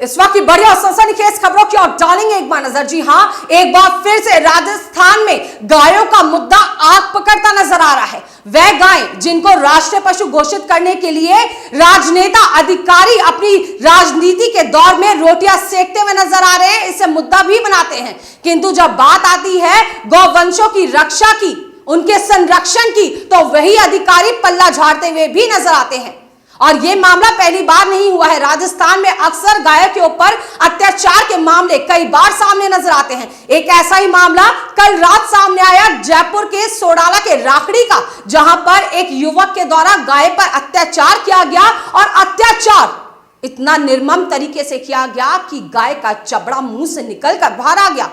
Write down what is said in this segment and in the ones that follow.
इस वक्त की बड़ी और सनसनीखेज खबरों की ओर डालेंगे एक बार नजर। जी हां, एक बार फिर से राजस्थान में गायों का मुद्दा आग पकड़ता नजर आ रहा है। वह गायें जिनको राष्ट्रीय पशु घोषित करने के लिए राजनेता अधिकारी अपनी राजनीति के दौर में रोटियां सेकते हुए नजर आ रहे हैं, इसे मुद्दा भी बनाते हैं। किंतु जब बात आती है गौवंशों की रक्षा की, उनके संरक्षण की, तो वही अधिकारी पल्ला झाड़ते हुए भी नजर आते हैं। और यह मामला पहली बार नहीं हुआ है। राजस्थान में अक्सर गायों के ऊपर अत्याचार के मामले कई बार सामने नजर आते हैं। एक ऐसा ही मामला कल रात सामने आया जयपुर के सोडाला के राखड़ी का, जहां पर एक युवक के द्वारा गाय पर अत्याचार किया गया और अत्याचार इतना निर्मम तरीके से किया गया कि गाय का चबड़ा मुंह से निकलकर बाहर आ गया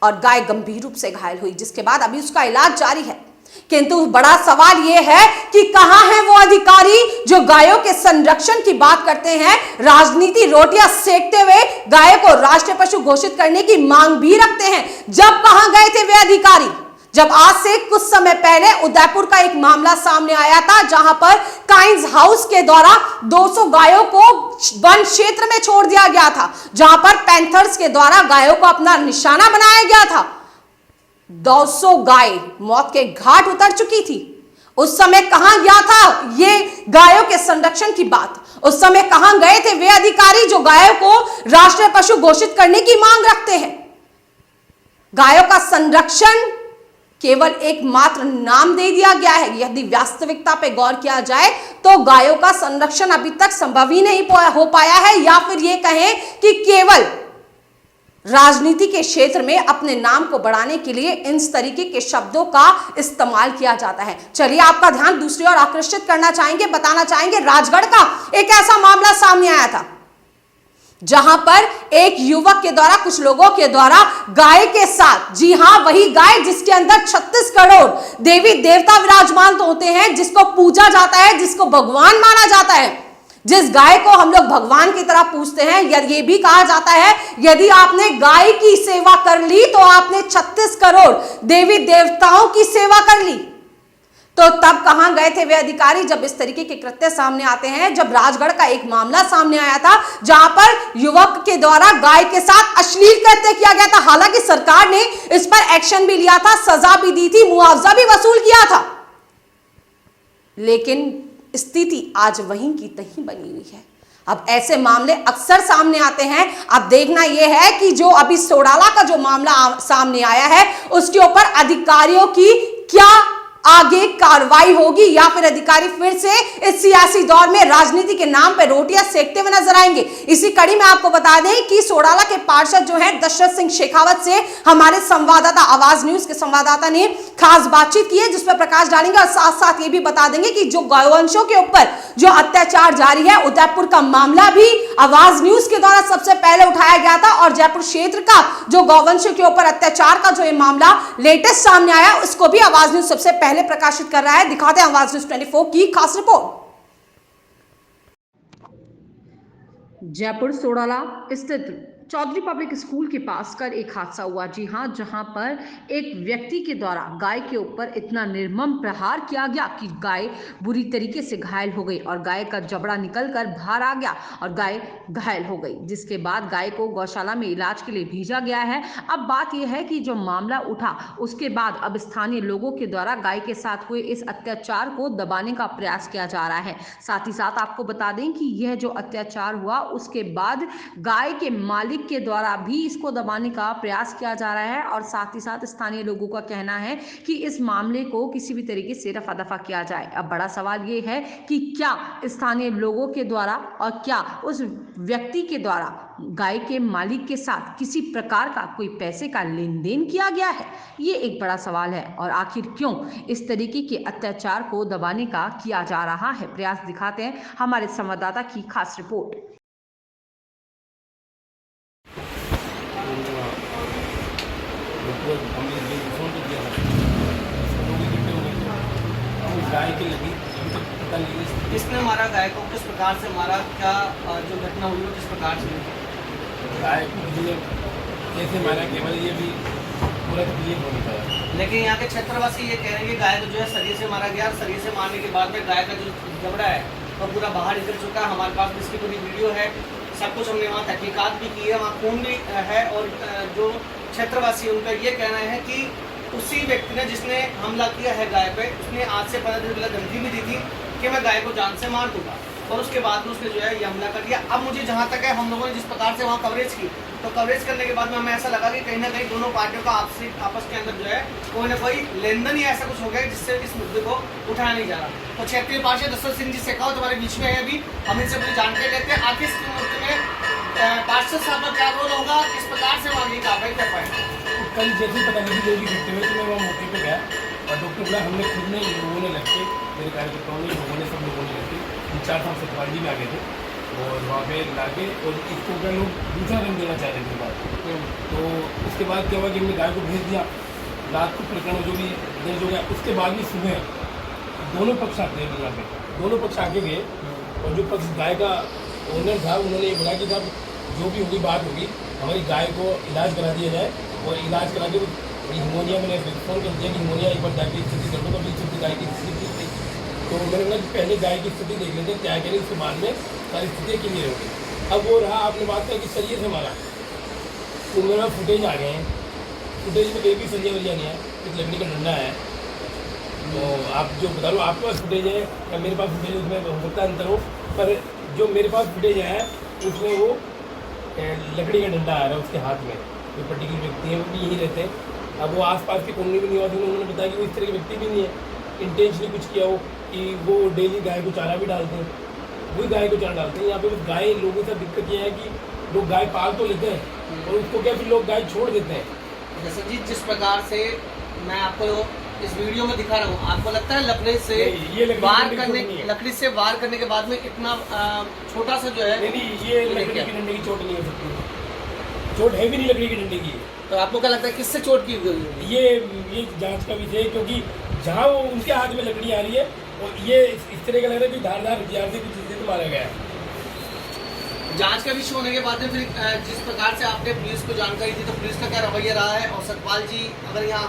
और गाय गंभीर रूप से घायल हुई, जिसके बाद अभी उसका इलाज जारी है। किंतु बड़ा सवाल यह है कि कहां है वो अधिकारी जो गायों के संरक्षण की बात करते हैं, राजनीति रोटियां सेकते हुए गाय को राष्ट्रीय पशु घोषित करने की मांग भी रखते हैं। जब कहां गए थे वे अधिकारी, जब आज से कुछ समय पहले उदयपुर का एक मामला सामने आया था, जहां पर काइंस हाउस के द्वारा 200 गायों को वन क्षेत्र में छोड़ दिया गया था, जहां पर पैंथर्स के द्वारा गायों को अपना निशाना बनाया गया था। 200 गाय मौत के घाट उतर चुकी थी। उस समय कहां गया था ये गायों के संरक्षण की बात? उस समय कहां गए थे वे अधिकारी जो गायों को राष्ट्रीय पशु घोषित करने की मांग रखते हैं? गायों का संरक्षण केवल एकमात्र नाम दे दिया गया है। यदि वास्तविकता पे गौर किया जाए तो गायों का संरक्षण अभी तक संभव ही नहीं हो पाया है, या फिर ये कहें कि केवल राजनीति के क्षेत्र में अपने नाम को बढ़ाने के लिए इन तरीके के शब्दों का इस्तेमाल किया जाता है। चलिए आपका ध्यान दूसरी ओर आकर्षित करना चाहेंगे, बताना चाहेंगे राजगढ़ का एक ऐसा मामला सामने आया था, जहां पर एक युवक के द्वारा, कुछ लोगों के द्वारा गाय के साथ, जी हां वही गाय जिसके अंदर 36 करोड़ देवी देवता विराजमान होते हैं, जिसको पूजा जाता है, जिसको भगवान माना जाता है, जिस गाय को हम लोग भगवान की तरह पूजते हैं। ये भी कहा जाता है यदि आपने गाय की सेवा कर ली तो आपने 36 करोड़ देवी देवताओं की सेवा कर ली। तो तब कहां गए थे वे अधिकारी जब इस तरीके के कृत्य सामने आते हैं? जब राजगढ़ का एक मामला सामने आया था, जहां पर युवक के द्वारा गाय के साथ अश्लील कृत्य किया गया था। हालांकि सरकार ने इस पर एक्शन भी लिया था, सजा भी दी थी, मुआवजा भी वसूल किया था, लेकिन स्थिति आज वहीं की तहीं बनी हुई है। अब ऐसे मामले अक्सर सामने आते हैं। अब देखना यह है कि जो अभी सोडाला का जो मामला सामने आया है, उसके ऊपर अधिकारियों की क्या आगे कार्रवाई होगी, या फिर अधिकारी फिर से इस सियासी दौर में राजनीति के नाम पर रोटियां सेकते हुए नजर आएंगे। इसी कड़ी में आपको बता दें कि सोडाला के पार्षद जो हैं दशरथ सिंह शेखावत से हमारे संवाददाता, आवाज न्यूज के संवाददाता ने खास बातचीत की है, जिसमें प्रकाश डालेंगे। और साथ साथ ये भी बता देंगे कि जो गौवंशों के ऊपर जो अत्याचार जारी है, उदयपुर का मामला भी आवाज न्यूज के द्वारा सबसे पहले उठाया गया था, और जयपुर क्षेत्र का जो गौवंशों के ऊपर अत्याचार का जो ये मामला लेटेस्ट सामने आया, उसको भी आवाज न्यूज सबसे पहले प्रकाशित कर रहा है। दिखाते हैं आवाज न्यूज 24 की खास रिपोर्ट। जयपुर सोडाला स्थित चौधरी पब्लिक स्कूल के पास कल एक हादसा हुआ। जी हां, जहां पर एक व्यक्ति के द्वारा गाय के ऊपर इतना निर्मम प्रहार किया गया कि गाय बुरी तरीके से घायल हो गई और गाय का जबड़ा निकलकर बाहर आ गया और गाय घायल हो गई, जिसके बाद गाय को गौशाला में इलाज के लिए भेजा गया है। अब बात यह है कि जो मामला उठा उसके बाद अब स्थानीय लोगों के द्वारा गाय के साथ हुए इस अत्याचार को दबाने का प्रयास किया जा रहा है। साथ ही साथ आपको बता दें कि यह जो अत्याचार हुआ उसके बाद गाय के मालिक के द्वारा भी इसको दबाने का प्रयास किया जा रहा है, और साथ ही साथ स्थानीय लोगों का कहना है कि इस मामले को किसी भी तरीके से रफा दफा किया जाए। अब बड़ा सवाल ये है कि क्या स्थानीय लोगों के द्वारा और क्या उस व्यक्ति के द्वारा गाय के मालिक के साथ किसी प्रकार का कोई पैसे का लेन देन किया गया है, ये एक बड़ा सवाल है। और आखिर क्यों इस तरीके के अत्याचार को दबाने का किया जा रहा है, प्रयास दिखाते हैं हमारे संवाददाता की खास रिपोर्ट। गाय की लगी पता नहीं किसने मारा गाय को, किस प्रकार से मारा, क्या जो घटना हुई वो किस प्रकार से हुई? गाय को कैसे मारा केवल ये भी पूरा क्लियर हो पाया। लेकिन यहाँ के क्षेत्रवासी ये कह रहे हैं कि गाय को जो है शरीर से मारा गया, और शरीर से मारने के बाद में गाय का जो जबड़ा है वो पूरा बाहर निकल चुका है। हमारे पास इसकी पूरी वीडियो है, सब कुछ हमने वहाँ तहकीकात भी की है, वहाँ खून भी है। और जो क्षेत्रवासी उनका ये कहना है कि उसी व्यक्ति ने जिसने हमला किया है गाय पे, उसने आज से 15 दिन पहले धमकी भी दी थी कि मैं गाय को जान से मार दूंगा, और उसके बाद में उसने जो है ये हमला कर दिया। अब मुझे जहाँ तक है, हम लोगों ने जिस प्रकार से वहाँ कवरेज की, तो कवरेज करने के बाद में हमें ऐसा लगा कि कहीं ना कहीं दोनों पार्टियों का आपस के अंदर जो है कोई ना कोई लेन देन या ऐसा कुछ हो गया जिससे इस मुद्दे को उठाया नहीं जा रहा। तो क्षेत्रीय पार्षद दशरथ सिंह जी शेखावत हमारे बीच में है अभी, हम इनसे पूरी जानकारी लेते हैं आखिर इस मुद्दे में पार्षद साहब का क्या रोल होगा, किस प्रकार से वहाँ की कार्रवाई कर पाएंगे। कल जैसे पता नहीं जो भी घटते हुए तो मैं वहाँ मौके पे गया और डॉक्टर बोला हमने खुद ने लोगों ने लग के, मेरे कार्यकर्ताओं ने, लोगों ने, सब लोगों ने लग के 4 साल सतपाल जी भी आ गए थे और वहाँ पे ला के, और इसको क्या लोग दूसरा रंग देना चाह रहे थे बात। तो उसके बाद क्या हुआ कि हमने गाय को भेज दिया, रात को प्रकरण जो भी दर्ज हो गया। उसके बाद भी सुबह दोनों पक्ष आते हैं यहाँ पे, दोनों पक्ष आगे गए और जो पक्ष गाय का ओनर था उन्होंने ये बोला कि साहब जो भी होगी बात होगी, हमारी गाय को इलाज करा दिया जाए, और इलाज करा के हिमोनिया, मैंने फ़ोन कर दिया कि हिमोनिया एक बार गाय की स्थिति कर दो, तो स्थिति गाय की स्थिति ठीक थी। तो मैंने बोला कि पहले गाय की स्थिति देख लेते क्या करें, उसके बाद में सारी स्थितियाँ क्लियर होगी। अब वो रहा, आपने बात किया कि सरिये से मारा, तो मेरे पास फुटेज आ गए हैं, फुटेज में कहीं भी सरिया वरिया नहीं है, एक लकड़ी का डंडा है। तो आप जो बता लो, आपके पास फुटेज है या मेरे पास फुटेज, उसमें हो सकता है अंतर हो, पर जो मेरे पास फुटेज है उसमें वो लकड़ी का डंडा आ रहा है उसके हाथ में। जो पर्टिकुलर व्यक्ति है वो भी यहीं रहते हैं। अब वो आसपास के कॉलोनी में निवासी, उन्होंने बताया कि वो इस तरह के व्यक्ति भी नहीं है, इंटेंशनली कुछ किया हो कि वो डेली गाय को चारा भी डालते हैं, वही गाय को चारा डालते हैं। यहाँ पे गाय, लोगों से दिक्कत ये है कि लोग गाय पाल तो लेते हैं और उसको क्या फिर लोग गाय छोड़ देते हैं। जैसे जी जिस प्रकार से मैं आपको इस वीडियो में दिखा रहा हूँ, आपको लगता है लकड़ी से वार करने, लकड़ी से वार करने के बाद में इतना छोटा सा जो है, नहीं, ये लकड़ी की डंडे की चोट नहीं हो सकती, चोट है भी नहीं लकड़ी की डंडे की। तो आपको क्या लगता है किससे चोट की गई है? ये जांच का विषय है, क्योंकि जहाँ वो उनके हाथ में लकड़ी आ रही है और ये इस तरह का लग रहा है कि धारदार हथियार से कुछ चीज़ें तो मारा गया है। जांच का विषय होने के बाद में फिर जिस प्रकार से आपने पुलिस को जानकारी दी, तो पुलिस का क्या रवैया रहा है? और सतपाल जी अगर यहाँ